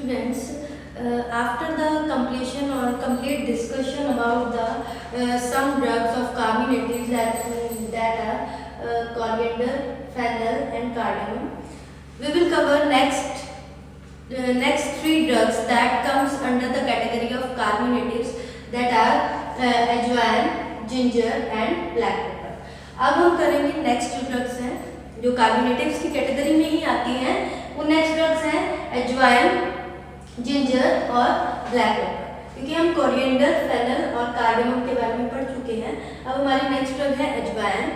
Students, after the completion or complete discussion about the some drugs of carminatives that are coriander, fennel, and cardamom, we will cover next three drugs that comes under the category of carminatives that are अजवाइन, ginger and black pepper. अब हम करेंगे next जो drugs हैं जो कार्बोनेटिव्स की category में ही आती हैं, वो नेक्स्ट ड्रग्स हैं अजवाइन, जिंजर और ब्लैक पेपर। क्योंकि हम कोरिएंडर, फेनल और कार्डेमम के बारे में पढ़ चुके हैं, अब हमारी नेक्स्ट ड्रग है अजवाइन,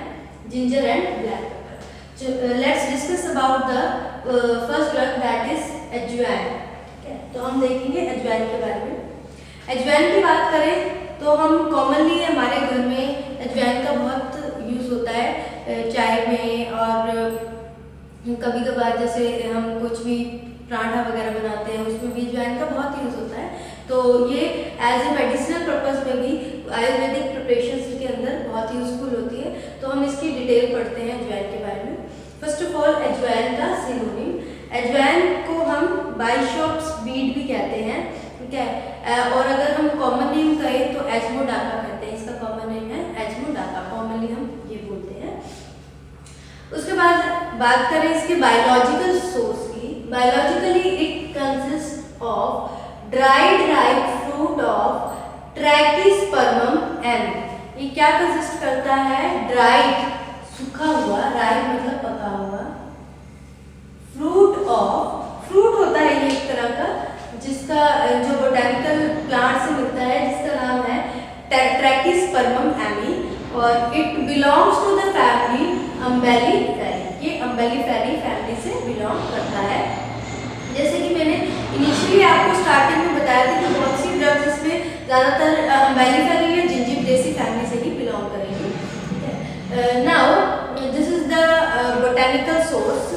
ginger and black pepper. Let's discuss about the first drug that is अजवाइन। ठीक है, तो हम देखेंगे अजवाइन के बारे में। अजवाइन की बात करें तो हम कॉमनली हमारे घर में अजवाइन का बहुत यूज़ होता है चाय में, और कभी कभार जैसे हम कुछ भी पराठा वगैरह बनाते हैं उसमें भी अजवाइन का बहुत यूज़ होता है। तो ये एज ए मेडिसिनल पर्पस में भी आयुर्वेदिक प्रिपरेशंस के अंदर बहुत यूज़फुल होती है। तो हम इसकी डिटेल पढ़ते हैं अजवाइन के बारे में। फर्स्ट ऑफ ऑल अजवाइन का सिनोनिम, अजवाइन को हम बाइशॉप्स बीड भी कहते हैं। ठीक है, और अगर हम कॉमन नेम कहें तो एजमोडाका कहते हैं, इसका कॉमन नेम है एजमोडाका, कॉमनली हम ये बोलते हैं। उसके बाद बात करें इसके बायोलॉजिकल सोर्स की। Biologically it consist of dried ripe fruit of Trachyspermum ammi. ये क्या कंसिस्ट करता है? ड्राइड, सूखा हुआ, राइप मतलब पका हुआ, फ्रूट ऑफ, फ्रूट होता है ये एक तरह का जिसका जो बोटेनिकल प्लांट से मिलता है जिसका नाम है ट्रैकिस्पर्मम एमी, और it belongs to the family Umbelliferae. ये अम्बेलिफेरी फैमिली से बिलोंग करता है। जैसे कि मैंने इनिशियली आपको स्टार्टिंग में बताया था कि बहुत सी ड्रग्स इसमें ज़्यादातर अम्बेलिफेरी या जिंजिबरेसी फैमिली से ही बिलोंग करेंगी। ठीक है, now this is the botanical source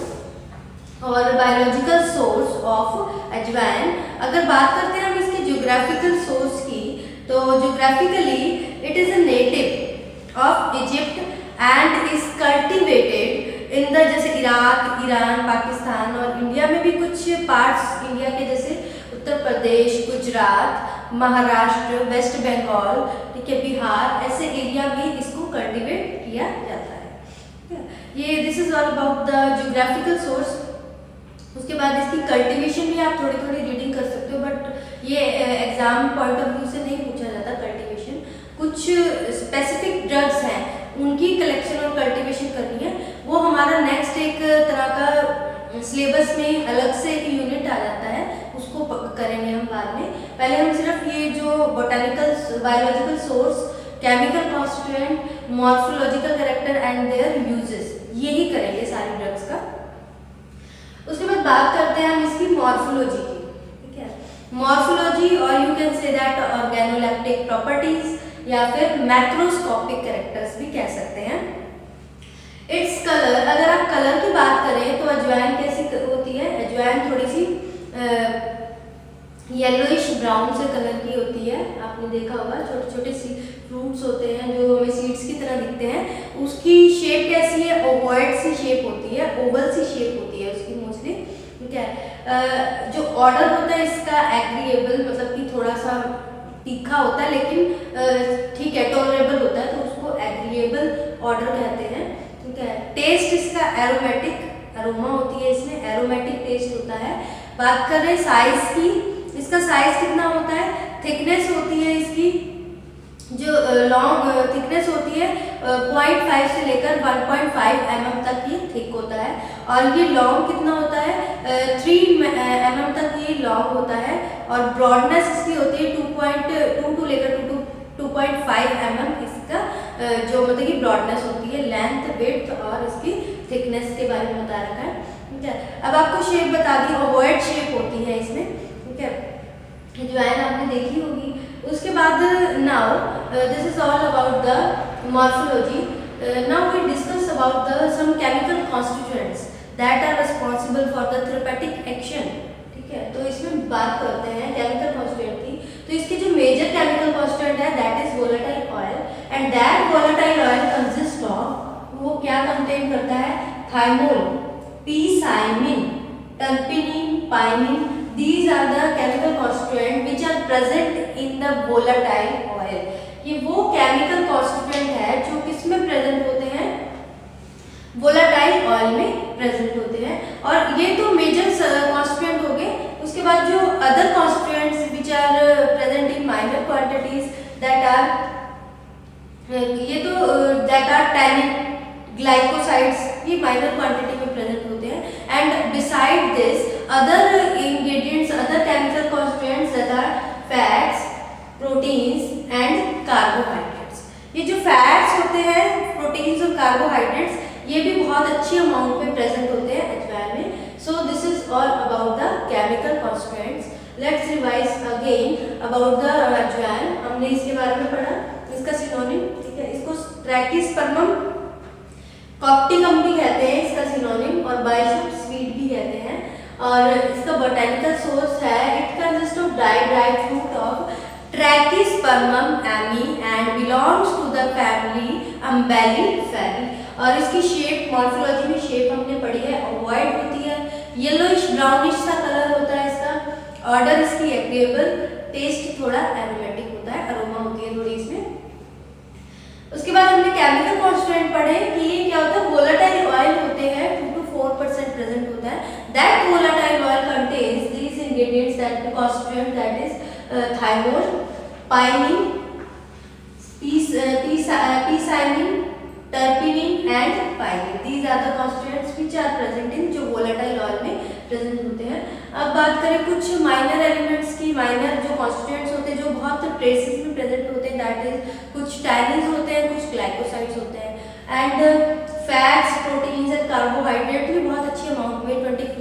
और बायोलॉजिकल सोर्स ऑफ अजवाइन। अगर बात करते हैं हम इसके ज्योग्राफिकल सोर्स की, तो geographically it is a native of Egypt and is cultivated in the, जैसे इराक, ईरान, पाकिस्तान और इंडिया में भी कुछ पार्ट्स इंडिया के जैसे उत्तर प्रदेश, गुजरात, महाराष्ट्र, वेस्ट बंगाल, ठीक है, बिहार, ऐसे एरिया में इसको कल्टिवेट किया जाता है। ये this is all about the geographical source. उसके बाद इसकी कल्टीवेशन भी आप थोड़ी थोड़ी रीडिंग कर सकते हो, बट ये एग्जाम पॉइंट ऑफ व्यू से नहीं पूछा जाता कल्टीवेशन। कुछ स्पेसिफिक ड्रग्स हैं उनकी कलेक्शन और कल्टीवेशन करनी है, वो हमारा नेक्स्ट एक तरह का सिलेबस में अलग से एक यूनिट आ जाता है, उसको करेंगे हम बाद में। पहले हम सिर्फ ये जो botanical biological source, chemical constituent, morphological character and there uses, यही करेंगे सारी ड्रग्स का। उसके बाद बात करते हैं हम इसकी मॉर्फोलॉजी की। ठीक है, मॉर्फोलॉजी और you can say that organoleptic properties या फिर मैक्रोस्कोपिक कैरेक्टर्स भी कह सकते हैं। इट्स कलर, अगर आप कलर की बात करें तो अजवाइन कैसी होती है? अजवाइन थोड़ी सी येलोइश ब्राउन से कलर की होती है। आपने देखा होगा छोटे छोटे सी फ्रूट्स होते हैं जो हमें सीड्स की तरह दिखते हैं, उसकी शेप कैसी है? ओवॉइड सी शेप होती है, ओवल सी शेप होती है उसकी मोस्टली। ठीक है, जो ऑर्डर होता है इसका एग्रीएबल, मतलब कि थोड़ा सा तीखा होता है लेकिन ठीक है टॉलरेबल होता है, तो उसको एग्रीएबल ऑर्डर कहते हैं। ठीक है, टेस्ट इसका एरोमेटिक, अरोमा होती है इसमें, एरोमेटिक टेस्ट होता है। बात कर रहे हैं साइज की, इसका साइज कितना होता है? थिकनेस होती है इसकी, जो लॉन्ग थिकनेस होती है 0.5 से लेकर 1.5 mm तक ये थिक होता है, और ये लॉन्ग कितना होता है? 3 mm तक ये लॉन्ग होता है, और ब्रॉडनेस इसकी होती है 2.2 to लेकर 2.5 mm इसका जो मतलब कि ब्रॉडनेस होती है। लेंथ, विड्थ और इसकी थिकनेस के बारे में बता रखा है। ठीक है, अब आपको शेप बता दी, ओवॉइड शेप होती है इसमें। ठीक है, अजवाइन आपने देखी होगी। उसके बाद now this is all about the morphology. Now we discuss about the some chemical constituents that are responsible for the therapeutic action. ठीक है, तो इसमें बात करते हैं केमिकल कॉन्स्टिट्यूएंट की। तो इसके जो मेजर केमिकल कॉन्स्टिट्यूएंट है that is volatile oil, and that volatile oil consist of, वो क्या कंटेन करता है? Thymol, p cymene, terpinene, pinene, these are the chemical constituent which are present in the volatile oil. ये वो chemical constituent है जो किसमें present होते हैं, volatile oil में present होते हैं. और ये तो major constituent हो गए. उसके बाद जो other constituents which are present in minor quantities that are ये तो that are tannin, glycosides, ये minor quantity में present होते हैं. And beside this other ingredients, other chemical constituents that are fats, proteins and carbohydrates. ये जो fats होते हैं, proteins और carbohydrates, ये भी बहुत अच्छी अमाउंट में प्रेजेंट होते हैं अजवाइन में. So this is all about the chemical constituents. Let's revise again about the अजवाइन. हमने इसके बारे में पढ़ा, इसका सिनोनिम, ठीक है, इसको ट्रैकिस्पर्मम कॉप्टिकम भी कहते हैं इसका सिनोनिम, और बाइशुट स्वीट भी कहते हैं. और इसका बोटेनिकल सोर्स है, it consist of dried fruit of Trachyspermum ammi and belongs to the family Umbelliferae. और इसकी शेप, मॉर्फोलॉजी में शेप हमने पढ़ी है, ओवॉइड होती है, येलोइश ब्राउनिश सा कलर होता है इसका. ऑर्डर इसकी एग्रीएबल, टेस्ट थोड़ा एरोमेटिक होता है, अरोमा होती है थोड़ी इसमें. उसके बाद हमने केमिकल कॉन्स्टिट्यूएंट पढ़े कि ये क्या होता है, वोलेटाइल ऑयल होते हैं, 2 to 4% प्रेजेंट होता है. That volatile oil contains these ingredients that constituent that is thymol, pinene, picinene, terpinene and pinene. These are the constituents which are present in, जो वोलेटाइल ऑयल में प्रेजेंट होते हैं. अब बात करें कुछ माइनर एलिमेंट्स की. माइनर जो कॉन्स्टिट्यूएंट्स होते हैं जो बहुत ट्रेसेस में प्रेजेंट होते हैं, दैट इज कुछ टैनिन्स होते हैं, कुछ ग्लाइकोसाइड्स होते हैं. And fats, proteins and carbohydrate भी बहुत अच्छी अमाउंट में 15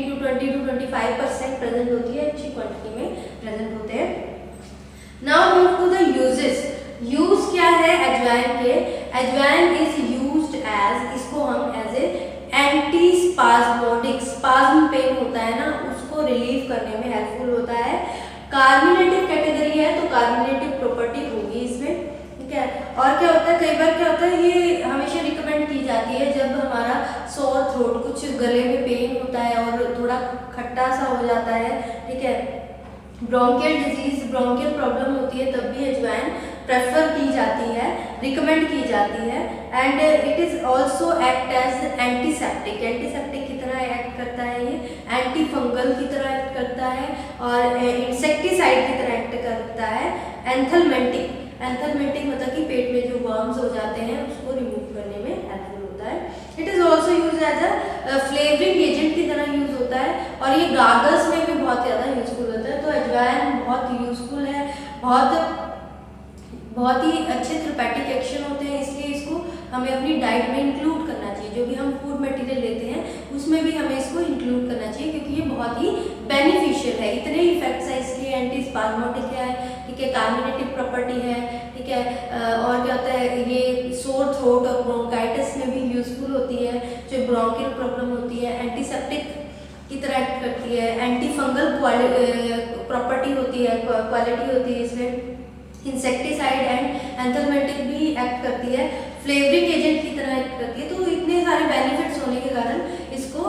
to 20 to 25% प्रेजेंट होती है, अच्छी क्वांटिटी में प्रेजेंट होते हैं. Now move to the uses. Use क्या है अजवाइन के? अजवाइन इज यूज्ड एज, इसको हम as a anti spasmodic, spasm pain होता है ना, उसको रिलीव करने में हेल्पफुल होता है. कार्बोनेटिव कैटेगरी है तो कार्बोनेटिव प्रॉपर्टी होगी इसमें, ठीक है. और क्या होता है, कई बार क्या होता है, ये हमेशा रिकमेंड की जाती है जब हमारा सोर थ्रोट, कुछ गले में पेन होता है और थोड़ा खट्टा सा हो जाता है, ठीक है, ब्रोंकियल डिजीज, ब्रोंकियल प्रॉब्लम होती है, तब भी अजवाइन प्रेफर की जाती है, रिकमेंड की जाती है. And it is also act as antiseptic. Antiseptic की तरह एक्ट करता है ये, एंटी फंगल की तरह एक्ट करता है, और इंसेक्टिसाइड की तरह एक्ट करता है. एंथलमेंटिक, एंथलमेंटिक मतलब कि पेट में जो वर्म्स हो जाते हैं उसको रिमूव करने में हेल्पफुल होता है. It is also use as a flavouring agent की तरह यूज होता है, और ये गागर्स में भी बहुत ज़्यादा यूजफुल होता है. तो अजवाइन बहुत यूजफुल है, बहुत ही अच्छे थेरेपेटिक एक्शन होते हैं, इसलिए इसको हमें अपनी डाइट में इंक्लूड करना चाहिए. जो भी हम फूड मटेरियल लेते हैं उसमें भी हमें इसको इंक्लूड करना चाहिए, क्योंकि ये बहुत ही बेनिफिशियल है. इतने इफेक्ट्स है इसके, एंटी स्पाज्मोटिक है, ठीक है, कार्बोनेटिव प्रॉपर्टी है, ठीक है. और क्या होता है, ये सोर थ्रोट और ब्रोंकाइटिस में भी यूजफुल होती है, जो ब्रोंकियल प्रॉब्लम होती है. एंटीसेप्टिक की तरह एक्ट करती है, एंटी फंगल प्रॉपर्टी होती है, क्वालिटी होती है इसमें. इंसेक्टिसाइड एंड एंथलमेंटिक भी एक्ट करती है, फ्लेवरिंग एजेंट की तरह एक्ट करती है. तो इतने सारे बेनिफिट्स होने के कारण इसको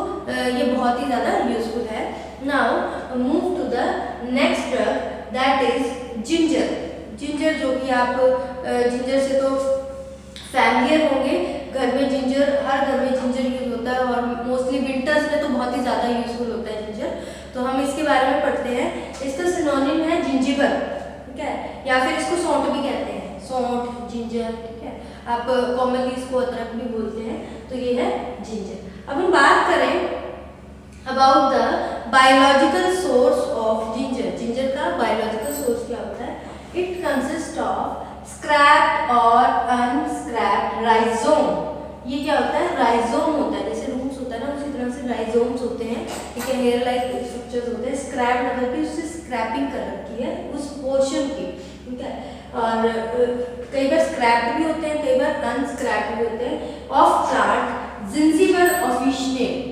ये बहुत ही ज़्यादा यूजफुल है. Now move to the next drug, that is ginger. Ginger, जो कि आप जिंजर से तो फैमिलियर होंगे. घर में जिंजर, हर घर में जिंजर यूज होता है, और मोस्टली विंटर्स में तो बहुत ही ज़्यादा यूजफुल होता है जिंजर. तो हम इसके बारे में पढ़ते हैं. इसका सिनोनिम है जिंजिबर, ठीक है, या फिर इसको सौंठ भी कहते हैं, सौंठ, जिंजर, ठीक है. आप कॉमनली इसको अदरक भी बोलते हैं. तो ये है जिंजर. अब हम बात करें about the biological source of ginger. Ginger का बायोलॉजिकल सोर्स क्या होता है? इट कंसिस्ट ऑफ स्क्रैप्ड और अनस्क्रैप्ड राइजोम. ये क्या होता है? राइजोम होता है, जैसे रूट्स होता है ना, उसी तरह से राइजोम्स होते हैं, ठीक है, हेयर लाइक स्ट्रक्चर्स होते हैं. स्क्रैप मतलब कि उससे स्क्रैपिंग कर रखी है उस पोर्शन की, ठीक है. और कई बार स्क्रैप्ड भी होते हैं, कई बार अनस्क्रैप्ड भी होते हैं. Of plant Zingiber officinale.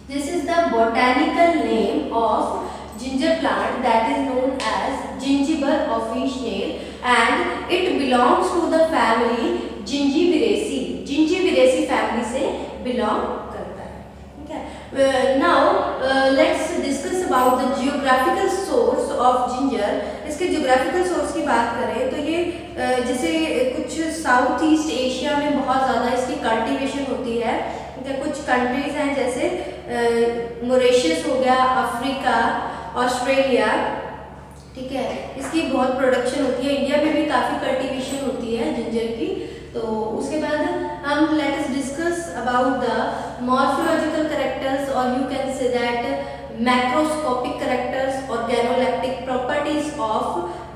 This is the botanical name of ginger plant that is known as Gingiber officinae, and it belongs to the family Gingiberaceae. Gingiberaceae family से belong करता है, ठीक है. Now let's discuss about the geographical source of ginger. इसके geographical source की बात करें तो ये जैसे कुछ साउथ ईस्ट एशिया में बहुत ज़्यादा इसकी कल्टीवेशन होती है। कुछ कंट्रीज हैं जैसे मॉरिशस हो गया, अफ्रीका, ऑस्ट्रेलिया, ठीक है, इसकी बहुत प्रोडक्शन होती है। इंडिया में भी काफ़ी कल्टीवेशन होती है जिंजर की। तो उसके बाद हम let us discuss about the morphological characters और you can say that macroscopic characters और organoleptic properties of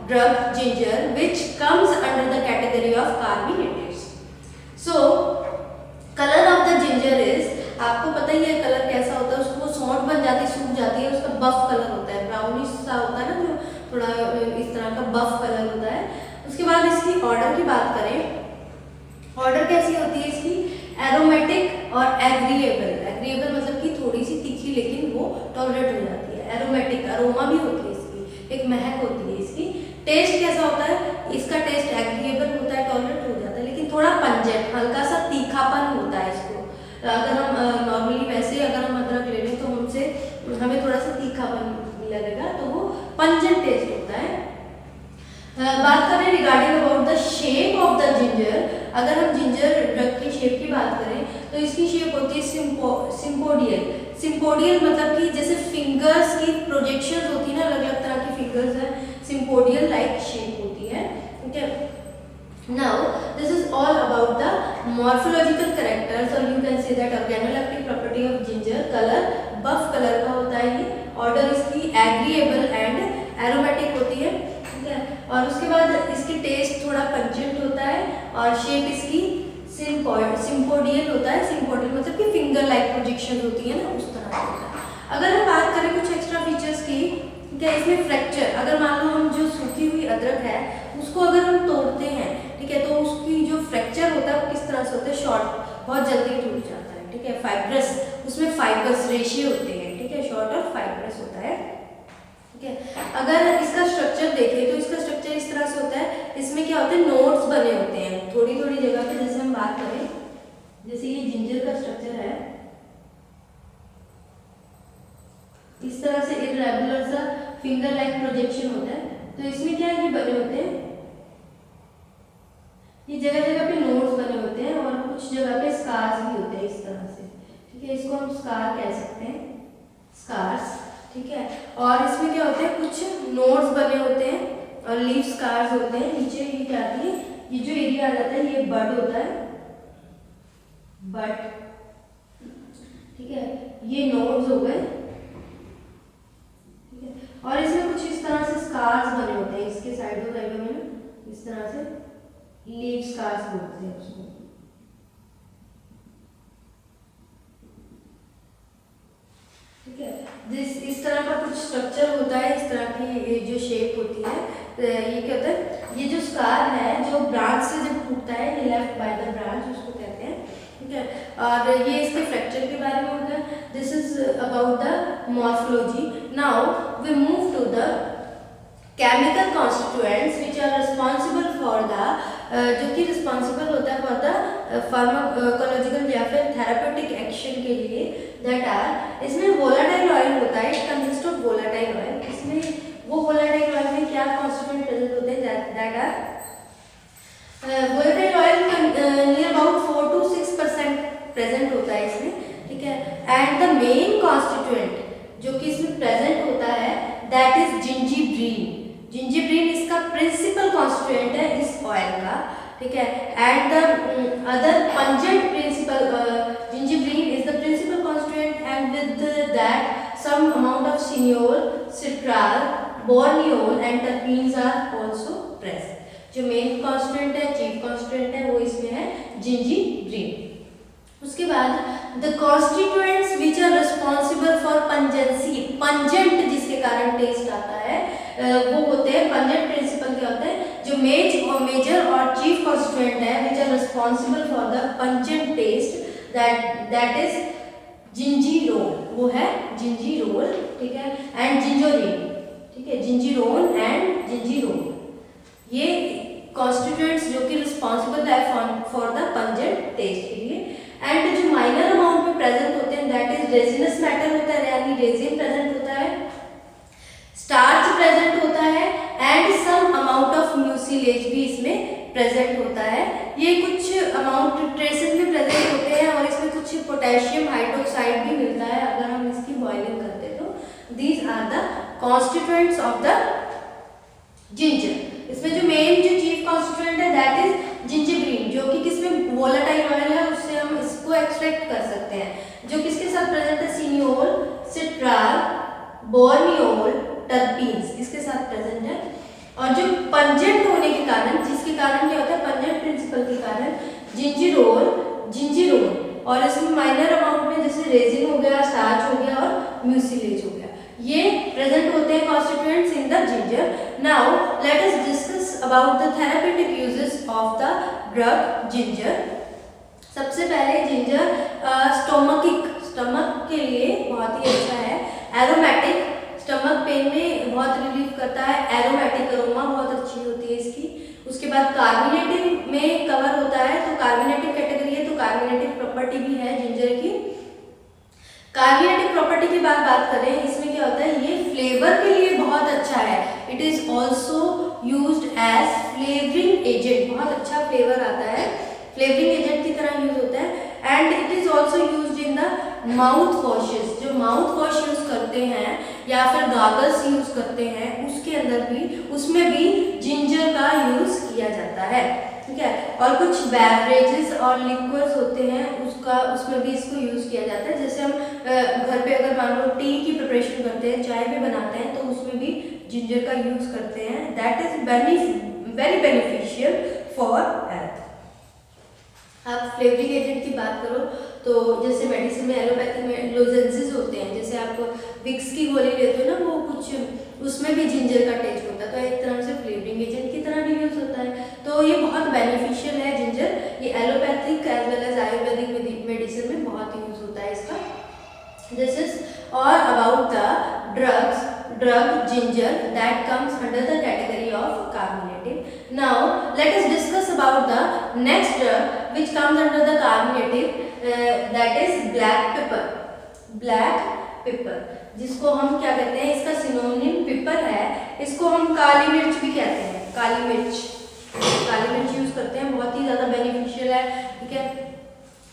drug ginger which comes under the category of carbonateds. So colour of the ginger is, आपको पता ही है colour कैसा होता है, उसको सौंठ बन जाती है, सूख जाती है, उसका बफ कलर होता है, ब्राउनिश सा होता है ना, जो थोड़ा इस तरह का बफ कलर होता है। उसके बाद इसकी ऑर्डर की बात करें, ऑर्डर कैसी होती है इसकी, एरोमेटिक और एग्रीएबल। एग्रीएबल मतलब कि थोड़ी सी तीखी लेकिन वो टॉलरेट हो जाती है। एरोमेटिक, अरोमा भी होती है इसकी, एक महक होती है इसकी। टेस्ट कैसा होता है, इसका टेस्ट एग्रीएबल होता है, टॉलरेट हो जाता है, लेकिन थोड़ा पंजेंट, हल्का सा तीखापन होता है इसको। अगर हम नॉर्मली वैसे अगर हम अदरक ले लें तो हमसे हमें थोड़ा सा तीखापन लगेगा, तो वो पंजेंट टेस्ट होता है। बात करें regarding about the shape of the ginger, अगर हम जिंजर ड्रग की शेप की बात करें तो इसकी शेप होती है सिम्पोडियल। सिम्पोडियल मतलब कि जैसे फिंगर्स की प्रोजेक्शंस होती है ना, अलग अलग तरह की फिंगर्स हैं, सिम्पोडियल लाइक शेप होती है, ठीक है। Now this is all about the morphological characters or you can say that organoleptic property of ginger। color buff color का होता है ये। order इसकी agreeable and aromatic होती है, ठीक है। और उसके बाद इसकी टेस्ट थोड़ा पंजेंट होता है और शेप इसकी सिम्पोडियल होता है। सिम्पोडियल मतलब कि फिंगर लाइक प्रोजेक्शन होती है ना, उस तरह का होता है। अगर हम बात करें कुछ एक्स्ट्रा फीचर्स की, क्या इसमें फ्रैक्चर, अगर मान लो हम जो सूखी हुई अदरक है उसको अगर हम तोड़ते हैं, ठीक है, तो उसकी जो फ्रैक्चर होता है वो किस तरह से होता है, शॉर्ट, बहुत जल्दी टूट जाता है, ठीक है। फाइब्रस, उसमें फाइबर्स रेशियो होते हैं, ठीक है, शॉर्ट और फाइब्रस होता है, ठीक है। अगर इसका स्ट्रक्चर देखें तो इसका स्ट्रक्चर इस तरह से होता है, इसमें क्या होते हैं, नोड्स बने होते हैं थोड़ी थोड़ी जगह पे। जैसे हम बात करें, जैसे ये जिंजर का स्ट्रक्चर है, इस तरह से इरेगुलर सा फिंगर लाइक प्रोजेक्शन होता है, तो इसमें क्या है, ये बने होते हैं, ये जगह जगह पे नोड्स बने होते हैं और कुछ जगह पे स्कार्स भी होते हैं इस तरह से, ठीक है। इसको हम स्कार कह सकते हैं, स्कार्स, ठीक है। और इसमें क्या होते हैं, कुछ नोड्स बने होते हैं और लीफ स्कार्स होते हैं। नीचे ये क्या आती है, ये जो एरिया आ जाता है ये बड होता है, बड, ठीक है, ये नोड्स हो गए, ठीक है। और इसमें कुछ इस तरह से स्कार्स बने होते हैं, इसके साइडों में इस तरह से लीफ स्कार्स बोलते हैं उसको, ठीक है। इस तरह का कुछ स्ट्रक्चर होता है, इस तरह की जो शेप होती है। ये क्या होता है, ये जो स्कार है जो ब्रांच से जब टूटता है, ये लेफ्ट बाय द ब्रांच उसको कहते हैं, ठीक है। और ये इसके फ्रैक्चर के बारे में होगा। This is about the morphology. Now we move to the chemical constituents which are responsible for the, जो कि रिस्पॉन्सिबल होता है फॉर द फार्माकोलॉजिकल या फिर थेराप्यूटिक एक्शन के लिए, दैट आर, इसमें वोलाटाइल ऑयल होता है, it consist of volatile oil. इसमें वो वोलाटाइल ऑयल में क्या कॉन्स्टिट्यूएंट प्रेजेंट होते हैं, that are volatile oil near about 4 to 6% present होता है इसमें, ठीक है। एंड द मेन कॉन्स्टिट्यूएंट जो कि इसमें प्रेजेंट होता है दैट इज जिंजीब्रीन। जिंजीब्रीन इसका प्रिंसिपल कॉन्स्टिट्यूएंट है इस ऑयल का, ठीक है। And the other pungent principle, zingiberene is the principal constituent and with that some amount of cineole, citral, borneol and terpenes are also present. जो मेन कॉन्स्टिट्यूएंट है, chief constituent है, वो इसमें है जिंजीब्रीन। उसके बाद the constituents which are responsible for pungency, pungent जिसके कारण टेस्ट आता है, वो होते हैं पंजेंट प्रिंसिपल। क्या होते हैं, जो मेजर और चीफ कॉन्स्टिट्यूएंट है which are responsible for the pungent taste, that is gingerol, वो है जिंजीरोल, ठीक है, एंड जिंजोरिन, ठीक है, जिंजीरोन एंड जिंजीरोल, ये कॉन्स्टिट्यूएंट्स जो कि रिस्पॉन्सिबल है फॉर द पंजेंट टेस्ट के लिए। एंड जो माइनर अमाउंट में प्रेजेंट होते हैं दैट इज रेजिनस मैटर होता है, यानी रेजिन प्रेजेंट होता है, स्टार्च प्रेजेंट होता है and some amount of mucilage भी इसमें प्रेजेंट होता है। ये कुछ अमाउंट ट्रेसेस में प्रेजेंट होते हैं और इसमें कुछ पोटेशियम हाइड्रोक्साइड भी मिलता है अगर हम इसकी बॉइलिंग करते हैं तो। These are the constituents of the ginger. इसमें जो मेन जो चीफ कॉन्स्टिट्यूएंट है दैट इज जिंजरब्रीन, जो कि किसमें वोलेटाइल ऑयल है, उससे हम इसको एक्सट्रैक्ट कर सकते हैं, जो किसके साथ प्रेजेंट है, सिनियोल, सिट्राल, बोर्नियोल, टर्पीन्स इसके साथ प्रेजेंट है। और जो पंजेंट होने के कारण, जिसके कारण क्या होता है, पंजेंट प्रिंसिपल के कारण जिंजिरोल और इसमें माइनर अमाउंट में जैसे रेजिन हो गया, स्टार्च हो गया और म्यूसिलेज हो गया, ये प्रेजेंट होते हैं constituents in the ginger. Now let us discuss about the therapeutic uses of the drug ginger. सबसे पहले जिंजर स्टमक के लिए बहुत ही अच्छा है, एरोमेटिक, स्टमक पेन में बहुत रिलीफ करता है, एरोमेटिक अरोमा बहुत अच्छी होती है इसकी। उसके बाद कार्बोनेटिव में कवर होता है, तो कार्बोनेटिव कैटेगरी है तो कार्बोनेटिव प्रॉपर्टी भी है जिंजर की। कार्बोनेटिव प्रॉपर्टी की बात करें, इसमें क्या होता है, ये फ्लेवर के लिए बहुत अच्छा है। It is also used as flavouring agent, बहुत अच्छा फ्लेवर आता है, फ्लेवरिंग एजेंट की तरह यूज होता है। And it is also used in the mouth washes, जो माउथ वॉश यूज करते हैं या फिर गागल्स यूज करते हैं उसके अंदर भी, उसमें भी जिंजर का यूज किया जाता है, ठीक है। और कुछ बेवरेजेस और लिक्विड्स होते हैं उसमें भी इसको यूज किया जाता है। जैसे हम घर पे अगर मान लो टी की प्रिपरेशन करते हैं, चाय भी बनाते हैं, तो उसमें भी जिंजर का यूज करते हैं। That is very beneficial for health. आप फ्लेवरिंग एजेंट की बात करो तो जैसे मेडिसिन में एलोपैथी में लोजेंसेस होते हैं, जैसे आप विक्स की गोली लेते हो ना, वो कुछ उसमें भी जिंजर का टेस्ट होता है, तो एक तरह से फ्लेवरिंग एजेंट की तरह भी यूज होता है। तो ये बहुत बेनिफिशियल है जिंजर, ये allopathic as well as ayurvedic medicine में बहुत यूज होता है इसका। This is all about the drug ginger that comes under the category of carbonative. Now let us discuss about the next drug which comes under the carbonative, that is black pepper. Black pepper जिसको हम क्या कहते हैं, इसका synonym पिपर है, इसको हम काली मिर्च भी कहते हैं, काली मिर्च यूज करते हैं, बहुत ही ज्यादा बेनिफिशियल है, ठीक है।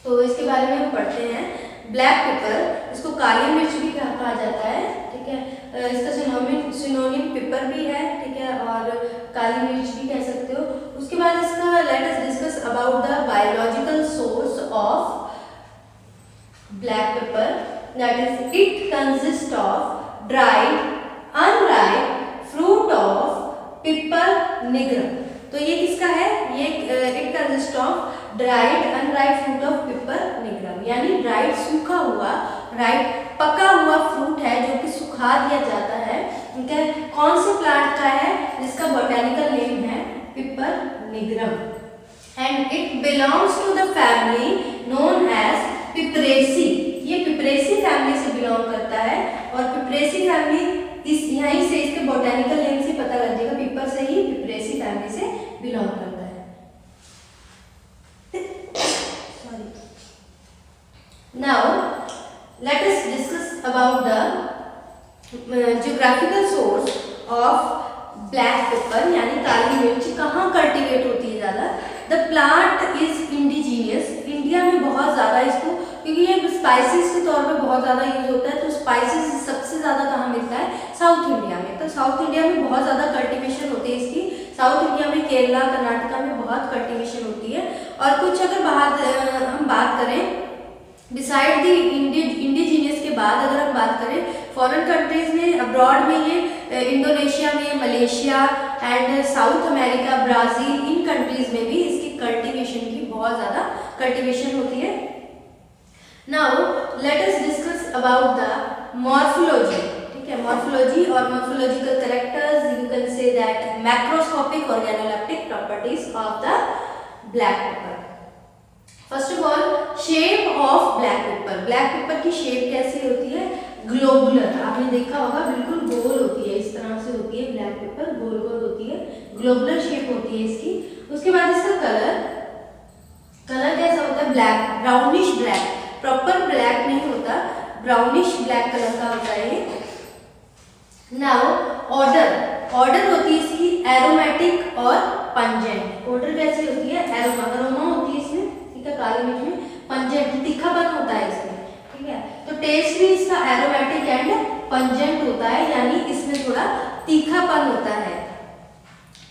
तो इसके बारे में हम पढ़ते हैं। ब्लैक पेपर, इसको काली मिर्च भी कहा जाता है, ठीक है। इसका सिनोनिम पेपर भी है, ठीक है, और काली मिर्च भी कह सकते हो। उसके बाद इसका let us discuss about the biological source of black pepper, that is it consist of dried unripe fruit of Piper nigrum. तो ये किसका है, ये it consist of dried unripe fruit of Piper nigrum, यानी ड्राइड सूखा हुआ, right पका हुआ फ्रूट है जो कि सुखा दिया जाता है, ठीक है। कौन से प्लांट का है, जिसका बोटेनिकल नेम है Piper nigrum, and it belongs to the family known as Piperaceae. ये पिपरेसी फैमिली से बिलोंग करता है, और पिपरेसी फैमिली यहीं से इसके बोटेनिकल नेम से पता लग जाएगा, पिपर से ही पिपरेसी फैमिली से बिलोंग करता है। Now let us discuss about the geographical source of black pepper, यानी काली मिर्च कहाँ कल्टीवेट होती है ज़्यादा। The plant is indigenous, India में बहुत ज़्यादा इसको, क्योंकि ये स्पाइसेस के तौर पे बहुत ज़्यादा यूज होता है, तो स्पाइसेस सबसे ज़्यादा कहाँ मिलता है, साउथ इंडिया में। तो साउथ इंडिया में बहुत ज़्यादा कल्टीवेशन होती है इसकी, साउथ इंडिया में केरला कर्नाटका में बहुत कल्टीवेशन होती है। और कुछ अगर हम बात करें बिसाइड द इंडिजीनियस के बाद, अगर हम बात करें फॉरेन कंट्रीज में, अब्रॉड में, ये इंडोनेशिया में, Malaysia and south America, Brazil, in countries में भी इसकी कल्टीवेशन की बहुत ज़्यादा कल्टीवेशन होती है। Now let us discuss about the morphology, ठीक है। मॉर्फोलॉजी और morphological characters, you can say that macroscopic organoleptic properties of the black pepper. First of all shape of black paper, black pepper की shape कैसी होती है, globular, आपने देखा होगा बिल्कुल गोल होती है, इस तरह से होती है ब्लैक पेपर, गोल गोल होती है, ग्लोबुलर शेप होती है इसकी। उसके बाद इसका कलर कैसा होता है, black, brownish black, proper black नहीं होता, ब्राउनिश ब्लैक कलर का होता है ये। नाउ ऑर्डर होती है इसकी एरोमेटिक और पंजेंट। ऑर्डर कैसे होती है, अरोमा होती है इसमें, ठीक है, काली मिर्च में, पंजेंट तीखापन होता है इसमें, ठीक है। तो टेस्ट भी इसका एरोमेटिक एंड पंजेंट होता है, यानी इसमें थोड़ा तीखापन होता है,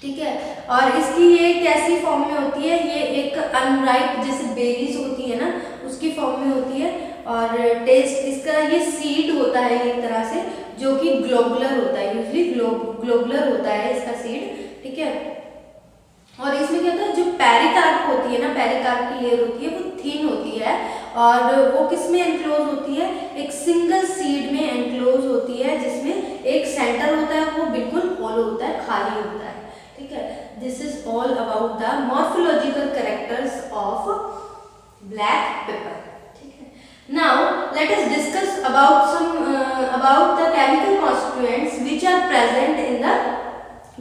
ठीक है। और इसकी ये कैसी फॉर्म में होती है, ये एक अनराइप जैसे बेरीज होती है ना, उसकी फॉर्म में होती है। और टेस्ट इसका ये सीड होता है एक तरह से, जो कि ग्लोबुलर होता है, यूजली ग्लोबुलर होता है इसका सीड, ठीक है। और इसमें क्या होता है, जो पेरिकार्प होती है ना, पेरिकार्प की लेयर होती है वो थिन होती है, और वो किस में एनक्लोज होती है, एक सिंगल सीड में एनक्लोज होती है, जिसमें एक सेंटर होता है वो बिल्कुल हॉलो होता है, खाली होता है, ठीक है। This is all about the morphological characters of black paper, ठीक है। Now let us discuss about the chemical constituents which are present in the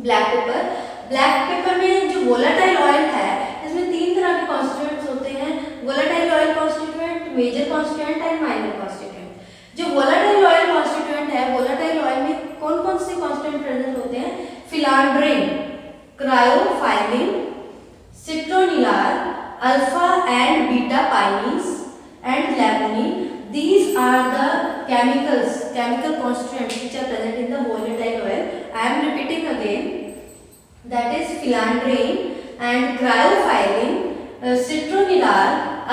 black pepper. Black pepper में जो वोलेटाइल ऑयल है, इसमें तीन तरह के कॉन्स्टिट्यूएंट्स होते हैं, volatile oil constituent, major constituent and minor constituent. जो वोलेटाइल ऑयल कॉन्स्टिट्यूएंट है, वोलेटाइल ऑयल में कौन कौन से कॉन्स्टिट्यूएंट प्रेजेंट होते हैं, phellandrene, caryophyllene, citronellal, alpha and beta pinenes and laminin. These are the chemical constituents which are present in the volatile oil. I am repeating again, that is filandrin and cryophyllene, citronilar,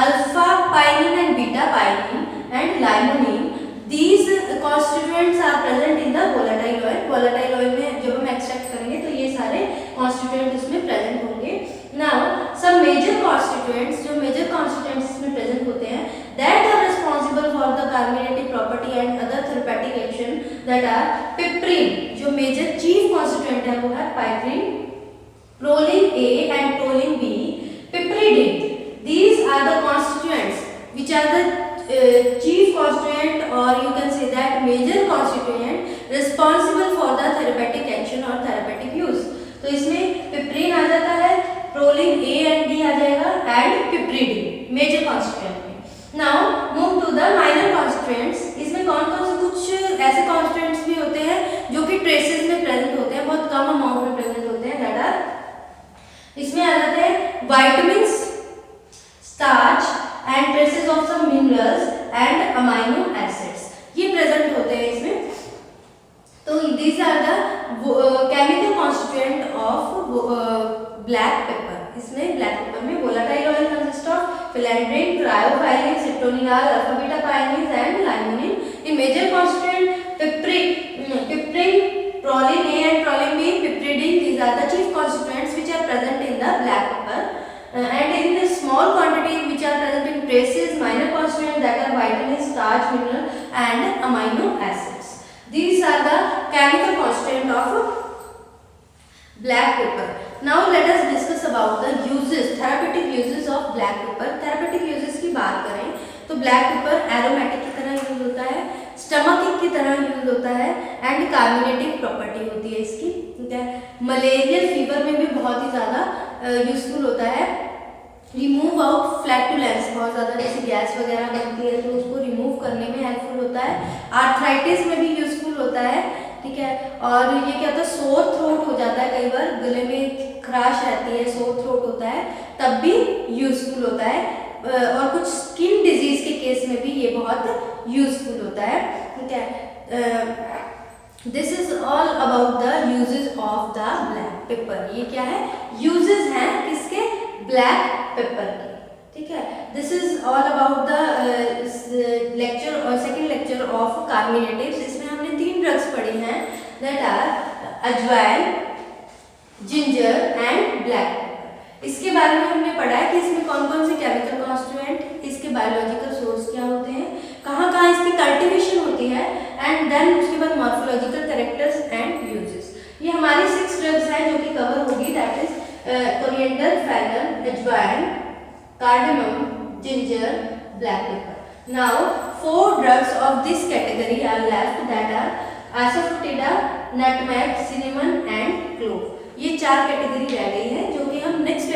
alpha pinene and beta pinene and limonene. These constituents are present in the volatile oil. Volatile oil में जब हम extract करेंगे तो ये सारे constituents इसमें present होंगे। Now some major constituents, जो major constituents इसमें present होते हैं, that are responsible for the carminative property and other therapeutic action, that are piperine, जो major chief constituent है वो है piperine, proline A and proline B, piperidine. These are the constituents which are the chief constituent, or you can say that major constituent responsible for the therapeutic action or therapeutic use. तो इसमें पिपरीन आ जाता है, proline A and D आ जाएगा, and piperidine major constituent में। Now move to the minor constituents. इसमें कौन कौन से कुछ ऐसे कॉन्स्टिट्यूएंट्स भी होते हैं जो कि ट्रेसेस में प्रेजेंट होते हैं, बहुत कम अमाउंट में प्रेजेंट होते हैं, दैट आर, इसमें आ जाते हैं vitamins, starch and traces of some minerals and amino acids, ये प्रेजेंट होते हैं इसमें। तो these are the chemical constituent of black pepper. इसमें black pepper में volatile oil consist of filandrin, cryophyllene, citronilar, alpha beta pinene and limonene. The major constituent piperine, proline A and proline B, piperidine. These are the chief constituents which are present in the black pepper. And in the small quantity which are present in traces, minor constituents, that are vitamins, starch, mineral and amino acids. These are the chemical constituent of black pepper. Now let us discuss about the uses, therapeutic uses of black pepper. Therapeutic uses की बात करें तो black pepper aromatic की तरह use होता है, स्टमकिक की तरह यूज होता है, एंड कार्मिनेटिव प्रॉपर्टी होती है इसकी, ठीक है। मलेरियल फीवर में भी बहुत ही ज़्यादा यूजफुल होता है। रिमूव आउट फ्लैटुलेंस, बहुत ज़्यादा जैसे गैस वगैरह बनती है तो उसको रिमूव करने में हेल्पफुल होता है। आर्थराइटिस में भी यूजफुल होता है, ठीक है। और ये क्या होता है, सोर थ्रोट हो जाता है, कई बार गले में खराश रहती है, सोर थ्रोट होता है, तब भी यूजफुल होता है। और कुछ स्किन डिजीज के केस में भी ये बहुत यूजफुल होता है, ठीक है। This is all about the uses of the black pepper. ये क्या है, यूजेस हैं किसके, ब्लैक पेपर के, ठीक है। This is all about the lecture और सेकेंड लेक्चर ऑफ कार्मिनेटिव्स। इसमें हमने 3 ड्रग्स पढ़ी हैं, दैट आर अजवाइन, जिंजर एंड ब्लैक पेपर। इसके बारे में हमने पढ़ा है कि इसमें कौन कौन से केमिकल कॉन्स्टिट्यूएंट, इसके बायोलॉजिकल सोर्स क्या होते हैं, कहाँ कहाँ इसकी कल्टिवेशन होती है, एंड देन उसके बाद मॉर्फोलॉजिकल कैरेक्टर्स एंड यूजेस। ये हमारी 6 ड्रग्स हैं जो कि कवर होगी, दैट इज कोरिएंडर, फेनल, अजवाइन, cardamom, ginger, black pepper. Now 4 drugs of this category are left, that are asafoetida, nutmeg, cinnamon and clove. ये 4 कैटेगरी रह गई है जो कि हम नेक्स्ट